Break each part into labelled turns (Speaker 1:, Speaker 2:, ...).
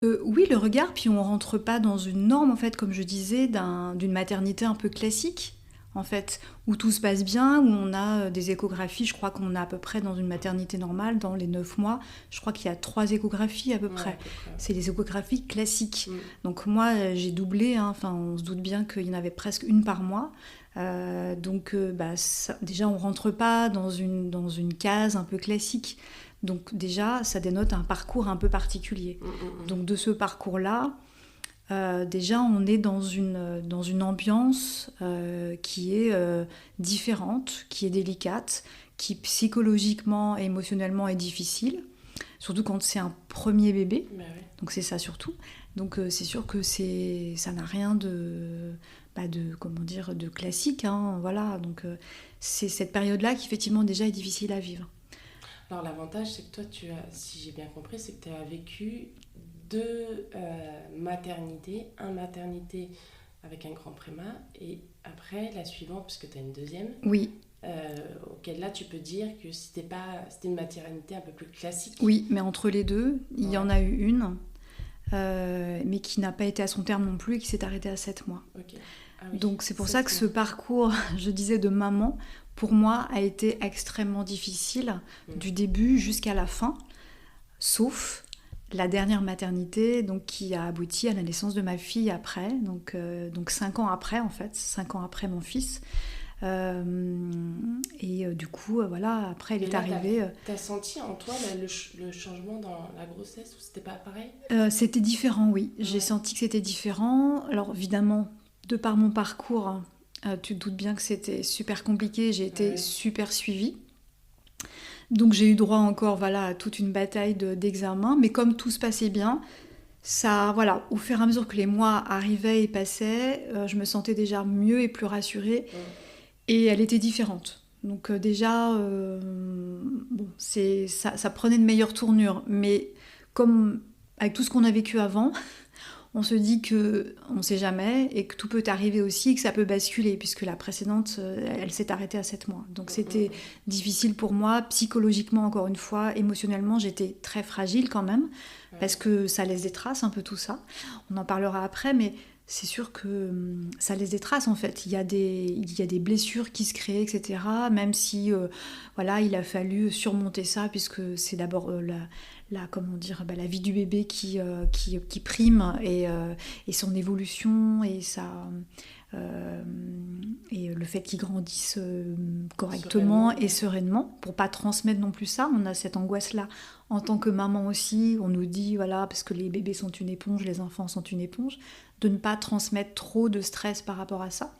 Speaker 1: Oui, le regard, puis on rentre pas dans une norme, en fait, comme je disais, d'une maternité un peu classique, en fait, où tout se passe bien, où on a des échographies. Je crois qu'on a à peu près dans une maternité normale, dans les 9 mois, je crois qu'il y a 3 échographies à peu
Speaker 2: Ouais, à
Speaker 1: près.
Speaker 2: peu près.
Speaker 1: C'est les échographies classiques.
Speaker 2: Mm.
Speaker 1: Donc moi, j'ai doublé, hein, enfin, on se doute bien qu'il y en avait presque une par mois. Déjà, on rentre pas dans une case un peu classique. Donc déjà, ça dénote un parcours un peu particulier.
Speaker 2: Mm, mm, mm.
Speaker 1: Donc de ce parcours-là, déjà on est dans une ambiance qui est différente, qui est délicate, qui psychologiquement et émotionnellement est difficile, surtout quand c'est un premier bébé,
Speaker 2: Bah oui.
Speaker 1: donc c'est ça surtout. Donc c'est sûr que ça n'a rien comment dire, de classique, hein, voilà. Donc c'est cette période-là qui effectivement déjà est difficile à vivre.
Speaker 2: Alors l'avantage, c'est que toi, si j'ai bien compris, c'est que tu as vécu deux maternités. Un maternité avec un grand préma et après la suivante, puisque tu as une deuxième,
Speaker 1: Oui,
Speaker 2: auquel là tu peux dire que c'était une maternité un peu plus classique.
Speaker 1: oui, mais entre les deux, il y
Speaker 2: Ouais,
Speaker 1: en a eu une mais qui n'a pas été à son terme non plus et qui s'est arrêtée à 7 mois.
Speaker 2: ok. Ah oui,
Speaker 1: Donc c'est pour ça que
Speaker 2: 7
Speaker 1: ce
Speaker 2: mois.
Speaker 1: parcours, je disais, de maman, pour moi, a été extrêmement difficile
Speaker 2: Mm.
Speaker 1: du début jusqu'à la fin, sauf la dernière maternité donc, qui a abouti à la naissance de ma fille après, donc 5 ans après en fait, 5 ans après mon fils. Du coup, voilà, après elle
Speaker 2: Et
Speaker 1: est
Speaker 2: là,
Speaker 1: arrivée.
Speaker 2: t'as senti en toi là, le changement dans la grossesse ou c'était pas pareil?
Speaker 1: C'était différent, oui. J'ai
Speaker 2: Ouais.
Speaker 1: senti que c'était différent. Alors évidemment, de par mon parcours, tu te doutes bien que c'était super compliqué. J'ai été
Speaker 2: Ouais.
Speaker 1: super suivie. Donc j'ai eu droit encore voilà, à toute une bataille d'examen. Mais comme tout se passait bien, ça, voilà, au fur et à mesure que les mois arrivaient et passaient, je me sentais déjà mieux et plus rassurée.
Speaker 2: Mm.
Speaker 1: Et elle était différente. Donc déjà, bon, ça prenait de meilleures tournures. Mais comme avec tout ce qu'on a vécu avant, on se dit que on ne sait jamais et que tout peut arriver aussi et que ça peut basculer puisque la précédente, elle s'est arrêtée à 7 mois. Donc
Speaker 2: Mm,
Speaker 1: c'était
Speaker 2: mm,
Speaker 1: difficile pour moi, psychologiquement encore une fois, émotionnellement j'étais très fragile quand même
Speaker 2: mm.
Speaker 1: parce
Speaker 2: Ouais.
Speaker 1: que ça laisse des traces un peu tout ça. On en parlera après, mais c'est sûr que ça laisse des traces en fait. Il y a des blessures qui se créent, etc. Même si voilà, il a fallu surmonter ça puisque c'est d'abord comment dire, la vie du bébé qui prime et son évolution euh, et le fait qu'il grandisse correctement
Speaker 2: Sereinement,
Speaker 1: et
Speaker 2: ouais.
Speaker 1: sereinement pour pas transmettre non plus ça. On a cette angoisse-là en tant que maman aussi. On nous dit, voilà, parce que les bébés sont une éponge, les enfants sont une éponge, de ne pas transmettre trop de stress par rapport à ça.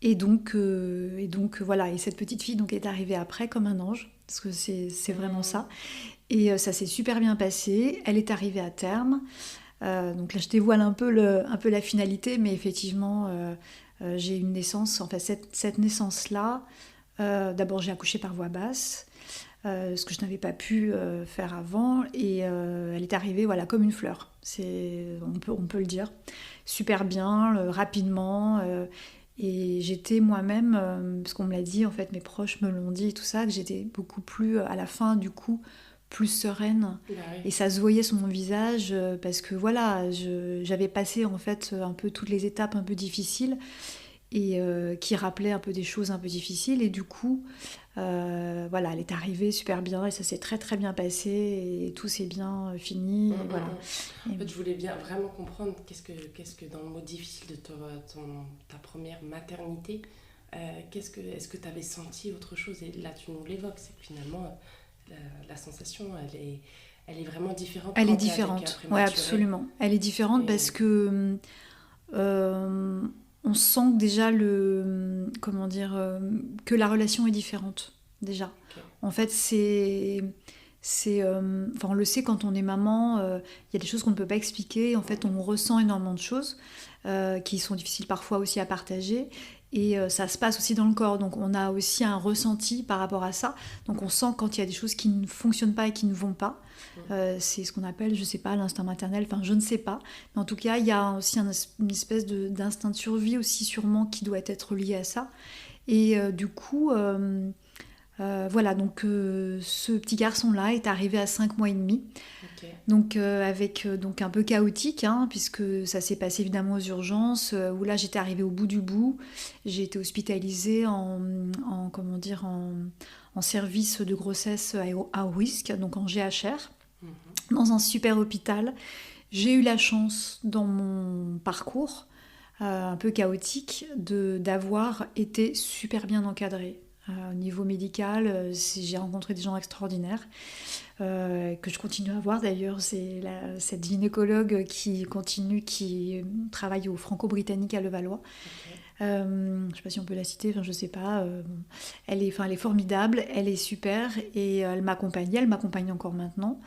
Speaker 1: Et donc voilà, et cette petite fille donc, est arrivée après comme un ange, parce que c'est vraiment
Speaker 2: Mm.
Speaker 1: ça. Et ça s'est super bien passé. Elle est arrivée à terme. Donc là, je dévoile un peu la finalité, mais effectivement, j'ai une naissance. Enfin, cette naissance-là, d'abord, j'ai accouché par voie basse, ce que je n'avais pas pu faire avant. Et elle est arrivée, voilà, comme une fleur. On peut le dire. Super bien, rapidement. Et j'étais moi-même, parce qu'on me l'a dit, en fait, mes proches me l'ont dit, tout ça, que j'étais beaucoup plus, à la fin, du coup, plus sereine.
Speaker 2: Bah oui.
Speaker 1: Et ça se voyait sur mon visage, parce que voilà, j'avais passé en fait un peu toutes les étapes un peu difficiles et qui rappelaient un peu des choses un peu difficiles. Et du coup, voilà, elle est arrivée super bien et ça s'est très très bien passé et tout s'est bien fini.
Speaker 2: Mm,
Speaker 1: Et
Speaker 2: mm,
Speaker 1: voilà.
Speaker 2: mm.
Speaker 1: Et
Speaker 2: En fait, je voulais bien vraiment comprendre qu'est-ce que dans le mot difficile de ta première maternité, est-ce que tu avais senti autre chose? Et là, tu nous l'évoques, c'est que finalement, la sensation, elle est vraiment différente
Speaker 1: elle est
Speaker 2: quand tu es avec un
Speaker 1: différente, ouais,
Speaker 2: prématuré.
Speaker 1: absolument. Elle est différente
Speaker 2: Et
Speaker 1: parce que euh, on sent que déjà comment dire, que la relation est différente déjà.
Speaker 2: ok.
Speaker 1: En fait, enfin, on le sait quand on est maman, il y a des choses qu'on ne peut pas expliquer. En fait, on ressent énormément de choses qui sont difficiles parfois aussi à partager. Et ça se passe aussi dans le corps. Donc, on a aussi un ressenti par rapport à ça. Donc, on sent quand il y a des choses qui ne fonctionnent pas et qui ne vont pas. C'est ce qu'on appelle, je ne sais pas, l'instinct maternel. Enfin, je ne sais pas. Mais en tout cas, il y a aussi une espèce d'instinct de survie aussi sûrement qui doit être lié à ça. Et du coup, Voilà, donc ce petit garçon-là est arrivé à 5 mois et demi.
Speaker 2: Ok.
Speaker 1: Donc avec donc un peu chaotique, hein, puisque ça s'est passé évidemment aux urgences, où là j'étais arrivée au bout du bout. J'ai été hospitalisée comment dire, en service de grossesse à haut risque, donc en GHR,
Speaker 2: Mhm.
Speaker 1: dans un super hôpital. J'ai eu la chance dans mon parcours, un peu chaotique, d'avoir été super bien encadrée. Au niveau médical, j'ai rencontré des gens extraordinaires, que je continue à voir d'ailleurs. C'est cette gynécologue qui travaille au Franco-Britannique à Levallois.
Speaker 2: Ok.
Speaker 1: Je ne sais pas si on peut la citer, enfin, je ne sais pas. Bon. Elle est formidable, elle est super et elle m'accompagne encore maintenant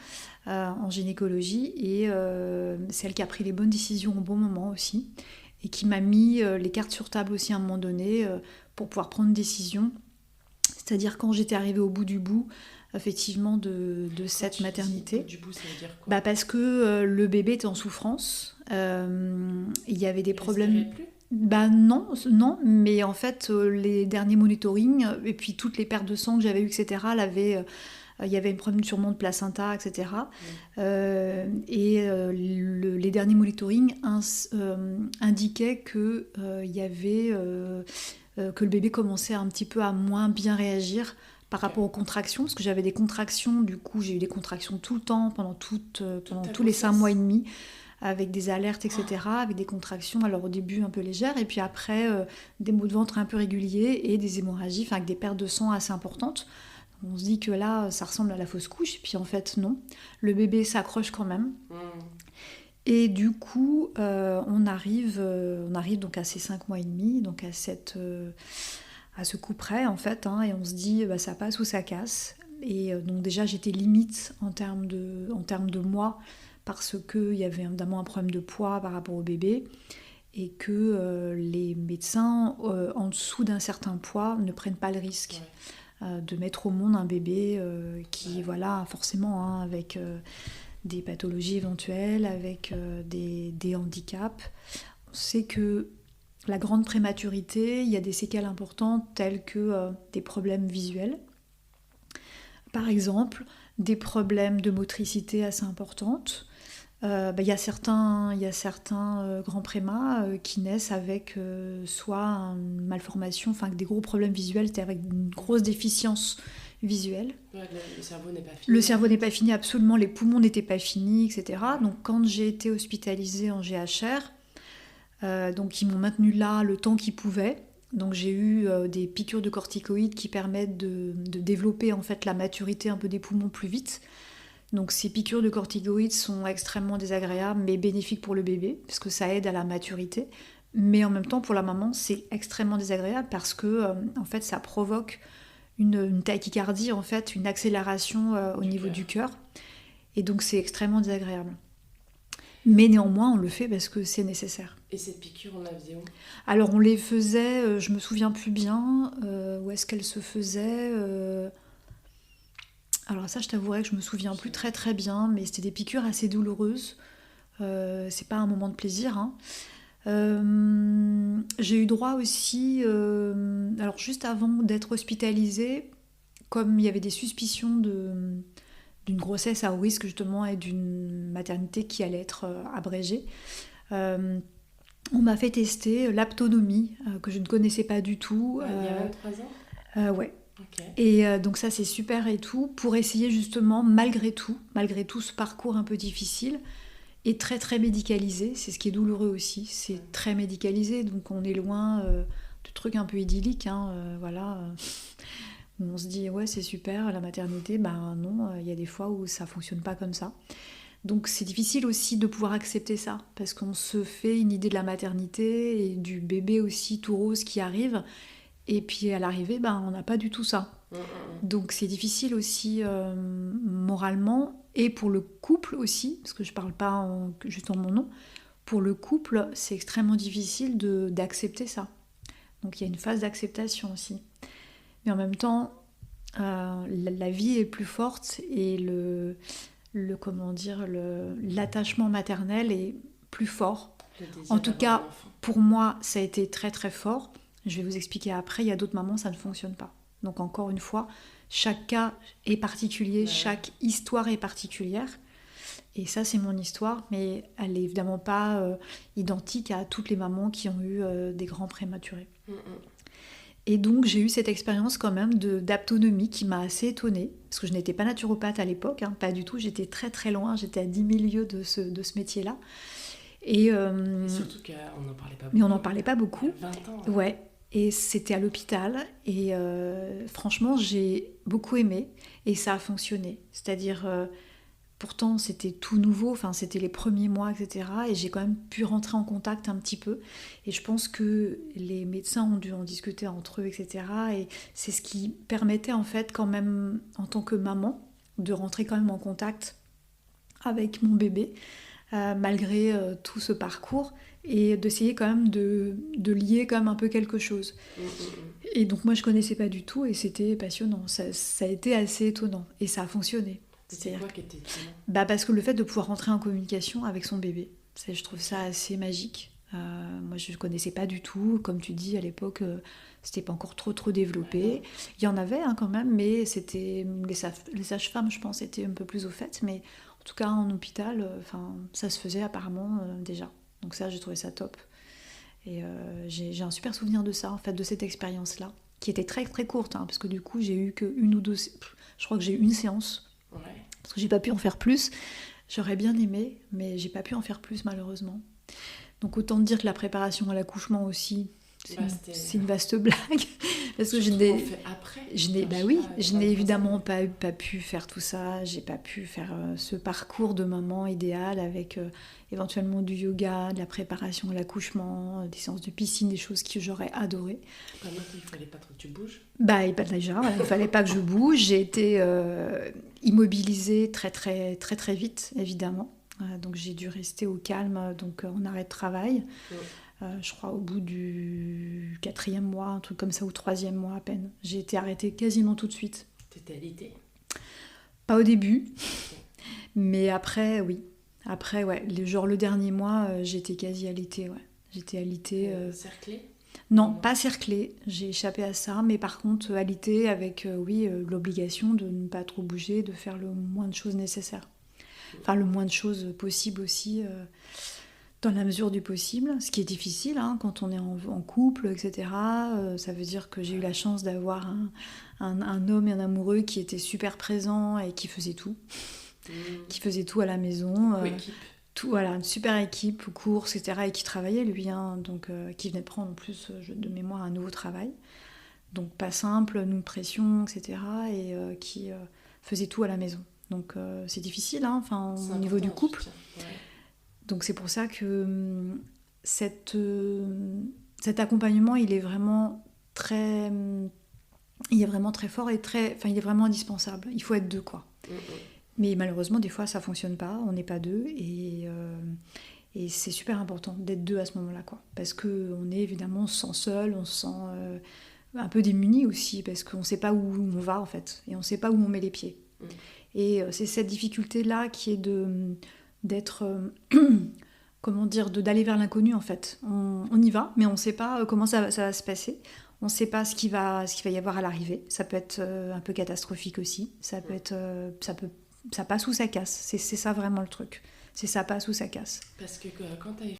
Speaker 1: en gynécologie et c'est elle qui a pris les bonnes décisions au bon moment aussi et qui m'a mis les cartes sur table aussi à un moment donné pour pouvoir prendre une décision. C'est-à-dire quand j'étais arrivée au bout du bout, effectivement, de cette maternité.
Speaker 2: Du bout, ça veut dire quoi?
Speaker 1: Bah parce que le bébé était en souffrance, il y avait des
Speaker 2: Il
Speaker 1: problèmes.
Speaker 2: respirait plus?
Speaker 1: Bah non, non, mais en fait, les derniers monitorings, et puis toutes les pertes de sang que j'avais eues, etc., il y avait un problème sûrement de placenta, etc. Les derniers monitorings indiquaient que, que le bébé commençait un petit peu à moins bien réagir par rapport aux contractions, parce que j'avais des contractions, du coup j'ai eu des contractions tout le temps, pendant tous les 5 mois et demi, avec des alertes, etc., avec des contractions, alors au début un peu légères, et puis après des maux de ventre un peu réguliers et des hémorragies, enfin avec des pertes de sang assez importantes. On se dit que là, ça ressemble à la fausse couche, et puis en fait non, le bébé s'accroche quand même. Et du coup, on arrive donc à ces 5 mois et demi, donc à ce coup près en fait, hein, et on se dit bah, ça passe ou ça casse. Et donc déjà j'étais limite en termes de mois, parce qu'il y avait évidemment un problème de poids par rapport au bébé, et que les médecins en dessous d'un certain poids ne prennent pas le risque de mettre au monde un bébé qui, voilà, forcément, hein, avec des pathologies éventuelles, avec des handicaps. On sait que la grande prématurité, il y a des séquelles importantes telles que des problèmes visuels, par exemple, des problèmes de motricité assez importantes. Il y a certains grands prémas qui naissent avec soit une malformation, enfin avec des gros problèmes visuels, c'est-à-dire avec une grosse déficience visuelle.
Speaker 2: Ouais, le cerveau n'est pas fini.
Speaker 1: Le cerveau n'est pas fini, absolument, les poumons n'étaient pas finis, etc. Donc quand j'ai été hospitalisée en GHR, donc ils m'ont maintenue là le temps qu'ils pouvaient. Donc j'ai eu des piqûres de corticoïdes qui permettent de développer en fait la maturité un peu des poumons plus vite. Donc ces piqûres de corticoïdes sont extrêmement désagréables mais bénéfiques pour le bébé parce que ça aide à la maturité. Mais en même temps pour la maman c'est extrêmement désagréable parce que en fait ça provoque une tachycardie, en fait, une accélération au niveau du cœur. Et donc c'est extrêmement désagréable. Mais néanmoins on le fait parce que c'est nécessaire.
Speaker 2: Et cette piqûre on la faisait où?
Speaker 1: Alors on les faisait, je me souviens plus bien où est-ce qu'elles se faisaient. Alors ça, je t'avouerai que je me souviens plus très très bien, mais c'était des piqûres assez douloureuses. C'est pas un moment de plaisir, hein. J'ai eu droit aussi, alors juste avant d'être hospitalisée, comme il y avait des suspicions d'une grossesse à haut risque justement et d'une maternité qui allait être abrégée, on m'a fait tester l'aptonomie, que je ne connaissais pas du tout.
Speaker 2: Il y a 23 ans?
Speaker 1: Ouais.
Speaker 2: Okay.
Speaker 1: Et donc ça c'est super et tout, pour essayer justement malgré tout ce parcours un peu difficile et très très médicalisé, c'est ce qui est douloureux aussi, c'est très médicalisé, donc on est loin de trucs un peu idylliques, hein, voilà, où on se dit ouais c'est super la maternité, ben non, il y a des fois où ça fonctionne pas comme ça. Donc c'est difficile aussi de pouvoir accepter ça, parce qu'on se fait une idée de la maternité et du bébé aussi tout rose qui arrive. Et puis à l'arrivée, ben, on n'a pas du tout ça. Donc c'est difficile aussi moralement, et pour le couple aussi, parce que je ne parle pas juste en mon nom, pour le couple, c'est extrêmement difficile d'accepter ça. Donc il y a une phase d'acceptation aussi. Mais en même temps, la vie est plus forte et l'attachement maternel est plus fort. En tout cas, pour moi, ça a été très très fort. Je vais vous expliquer après, il y a d'autres mamans, ça ne fonctionne pas. Donc encore une fois, chaque cas est particulier,
Speaker 2: Ouais.
Speaker 1: chaque histoire est particulière. Et ça, c'est mon histoire, mais elle n'est évidemment pas identique à toutes les mamans qui ont eu des grands prématurés. Et donc, j'ai eu cette expérience quand même d'autonomie qui m'a assez étonnée, parce que je n'étais pas naturopathe à l'époque, hein, pas du tout, j'étais très très loin, j'étais à 10 000 lieues de ce métier-là.
Speaker 2: Et surtout qu'on n'en parlait pas beaucoup.
Speaker 1: Mais on n'en parlait pas beaucoup.
Speaker 2: Il y a 20 ans.
Speaker 1: Ouais, et c'était à l'hôpital, et franchement, j'ai beaucoup aimé, et ça a fonctionné. C'est-à-dire, pourtant, c'était tout nouveau, enfin, c'était les premiers mois, etc. Et j'ai quand même pu rentrer en contact un petit peu. Et je pense que les médecins ont dû en discuter entre eux, etc. Et c'est ce qui permettait, en fait, quand même, en tant que maman, de rentrer quand même en contact avec mon bébé, malgré tout ce parcours, et d'essayer quand même de lier quand même un peu quelque chose. Et donc, moi, je connaissais pas du tout, et c'était passionnant. Ça a été assez étonnant, et ça a fonctionné.
Speaker 2: C'est quoi qui était étonnant?
Speaker 1: Parce que le fait de pouvoir rentrer en communication avec son bébé, je trouve ça assez magique. Moi, je ne connaissais pas du tout. Comme tu dis, à l'époque, c'était pas encore trop développé.
Speaker 2: Ouais.
Speaker 1: Il y en avait quand même, mais c'était les sages-femmes, je pense, étaient un peu plus au fait. Mais en tout cas, en hôpital, ça se faisait apparemment déjà. Donc ça, j'ai trouvé ça top. Et j'ai un super souvenir de ça, en fait, de cette expérience-là, qui était très très courte, hein, parce que du coup, j'ai eu que une ou deux... Je crois que j'ai eu une séance.
Speaker 2: Ouais.
Speaker 1: Parce que j'ai pas pu en faire plus. J'aurais bien aimé, mais j'ai pas pu en faire plus malheureusement. Donc autant dire que la préparation à l'accouchement aussi, c'est une vaste blague. Parce que je n'ai évidemment pas pu faire tout ça. J'ai pas pu faire ce parcours de maman idéal avec éventuellement du yoga, de la préparation à l'accouchement, des séances de piscine, des choses que j'aurais adoré.
Speaker 2: Il fallait pas trop que tu bouges.
Speaker 1: Déjà, il fallait pas que je bouge. J'ai été immobilisée très très très très vite, évidemment. Donc j'ai dû rester au calme, donc en arrêt de travail. Je crois au bout du 4e mois, un truc comme ça, ou 3e mois à peine. J'ai été arrêtée quasiment tout de suite.
Speaker 2: T'étais alitée?
Speaker 1: Pas au début, mais après, oui. Après, ouais, le dernier mois, j'étais quasi alitée, ouais. J'étais alitée...
Speaker 2: Cerclée?
Speaker 1: Non, pas cerclée, j'ai échappé à ça, mais par contre, alitée avec, l'obligation de ne pas trop bouger, de faire le moins de choses nécessaires. Enfin, le moins de choses possible aussi... dans la mesure du possible, ce qui est difficile hein, quand on est en couple, etc. Ça veut dire que j'ai eu la chance d'avoir un homme et un amoureux qui était super présent et qui faisait tout. Qui faisait tout à la maison. Voilà, une super équipe, courses, etc. Et qui travaillait lui, hein, donc qui venait prendre en plus de mémoire un nouveau travail. Donc pas simple, nous pression, etc. Et qui faisait tout à la maison. Donc c'est difficile hein, au niveau du couple. Donc c'est pour ça que cet accompagnement, il est vraiment très fort et il est vraiment indispensable. Il faut être deux, quoi. Mais malheureusement, des fois, ça fonctionne pas. On n'est pas deux et c'est super important d'être deux à ce moment-là, quoi. Parce que on est évidemment, on se sent seul, on se sent un peu démuni aussi, parce qu'on sait pas où on va en fait, et on sait pas où on met les pieds. Et c'est cette difficulté-là qui est d'être comment dire, d'aller vers l'inconnu en fait. On y va, mais on ne sait pas comment ça va se passer. On ne sait pas ce qu'il va y avoir à l'arrivée. Ça peut être un peu catastrophique aussi. Ça passe ou ça casse. C'est ça vraiment le truc. C'est ça passe ou ça casse.
Speaker 2: Parce que quand tu avais